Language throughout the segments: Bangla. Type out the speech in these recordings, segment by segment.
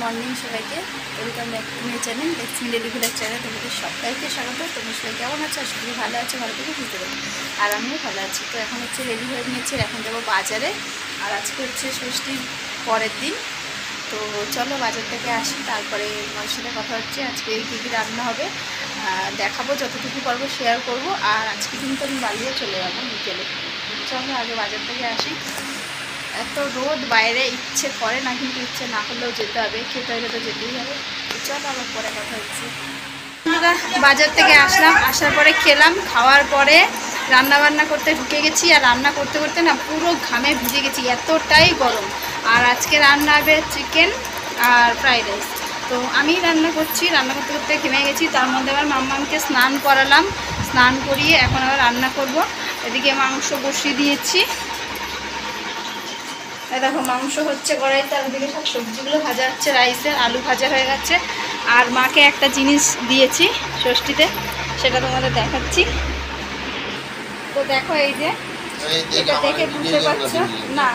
মর্নিং সবাইকে, welcome back to my channel Lakshmi daily village channel. তোমাদের সবাইকে স্বাগত। তোমরা সবাই কেমন আছো? আশা করি ভালো আছো, ভালো থেকে বুঝতে পারো। আর আমিও ভালো আছি। তো এখন হচ্ছে রেডি হয়ে নিয়েছি, এখন যাবো বাজারে। আর আজকে হচ্ছে ষষ্ঠীর পরের দিন। তো চলো বাজার থেকে আসি, তারপরে তোমার সাথে কথা হচ্ছে। আজকে কী কী রান্না হবে দেখাবো, যতটুকু পারবো শেয়ার করব। আর আজকে কিন্তু আমি বাড়িও চলে যাবো বিকেলে। চলো আগে বাজার থেকে আসি। এত রোদ বাইরে, ইচ্ছে করে না, কিন্তু ইচ্ছে না করলেও যেতে হবে, খেতে হলে তো যেতেই হবে। চলো আবার পরে কথা হচ্ছে। বাজার থেকে আসলাম, আসার পরে খেলাম, খাওয়ার পরে রান্না বান্না করতে ঢুকে গেছি। আর রান্না করতে করতে না পুরো ঘামে ভিজে গেছি, এতটাই গরম। আর আজকে রান্না হবে চিকেন আর ফ্রাইড রাইস। তো আমি রান্না করছি, রান্না করতে করতে ঘেমে গেছি। তার মধ্যে আবার মাম্মামকে স্নান করালাম, স্নান করিয়ে এখন আবার রান্না করব। এদিকে মাংস বসিয়ে দিয়েছি। দেখো মাংস হচ্ছে কড়াইতে, আর ওদিকে সব সবজিগুলো ভাজা হচ্ছে, রাইসের আলু ভাজা হয়ে গেছে। আর মাকে একটা জিনিস দিয়েছি ষষ্ঠীতে, সেটা তোমাদের দেখাচ্ছি। তো দেখো এই যে, এটা দেখে বুঝতে পারছো না,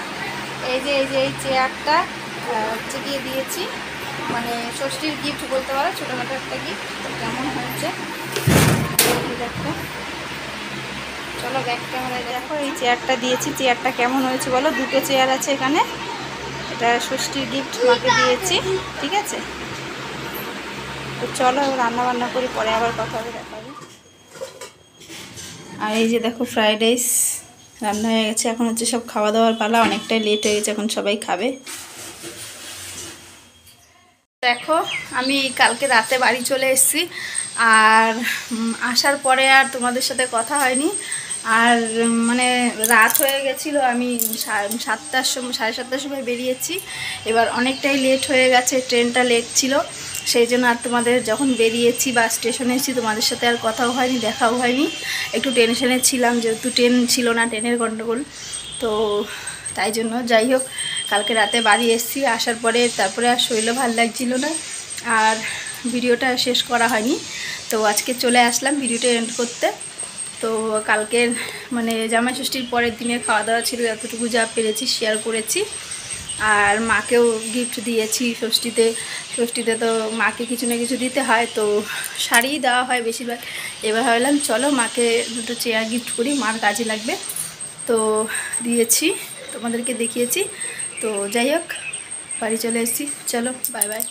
এই যে এই চেয়ারটা হচ্ছে গিয়ে দিয়েছি, মানে ষষ্ঠীর গিফট বলতে পারো, ছোটোখাটো একটা গিফট। তো কেমন হয়েছে দেখো, চলো ব্যাক ক্যামেরায় দেখো। এই চেয়ারটা দিয়েছি, চেয়ারটা কেমন হয়েছে বলো। দুটো চেয়ার আছে এখানে, এটা ষষ্ঠীর গিফট মাকে দিয়েছি, ঠিক আছে। তো চলো রান্না বান্না করি, পরে আবার কথা হবে, দেখা হবে। আর এই যে দেখো ফ্রাইড রাইস রান্না হয়ে গেছে। এখন হচ্ছে সব খাওয়া দাওয়ার পালা, অনেকটাই লেট হয়ে গেছে, এখন সবাই খাবে। দেখো আমি কালকে রাতে বাড়ি চলে এসেছি, আর আসার পরে আর তোমাদের সাথে কথা হয়নি। আর মানে রাত হয়ে গেছিলো, আমি 7টার সময়, 7:30টার সময় বেরিয়েছি। এবার অনেকটাই লেট হয়ে গেছে, ট্রেনটা লেট ছিল, সেই জন্য আর তোমাদের যখন বেরিয়েছি বা স্টেশনে এসেছি তোমাদের সাথে আর কথাও হয়নি, দেখাও হয়নি। একটু টেনশনে ছিলাম, যেহেতু ট্রেন ছিল না, ট্রেনের গণ্ডগোল। তো তাই জন্য যাই হোক, কালকে রাতে বাড়ি এসেছি। আসার পরে তারপরে আর শরীরও ভালো লাগছিল না, আর ভিডিওটা শেষ করা হয়নি। তো আজকে চলে আসলাম ভিডিওটা এন্ড করতে। তো কালকের মানে জামাই ষষ্ঠীর পরের দিনের খাওয়া দাওয়া ছিল, এতটুকু যা পেরেছি শেয়ার করেছি। আর মাকেও গিফট দিয়েছি ষষ্ঠীতে তো মাকে কিছু না কিছু দিতে হয়, তো শাড়ি দেওয়া হয় বেশিরভাগ। এবার ভাবলাম চলো মাকে দুটো চেয়ার গিফট করি, মার কাজে লাগবে। তো দিয়েছি, তোমাদেরকে দেখিয়েছি। তো যাই হোক, বাড়ি চলে এসেছি, চলো বাই বাই।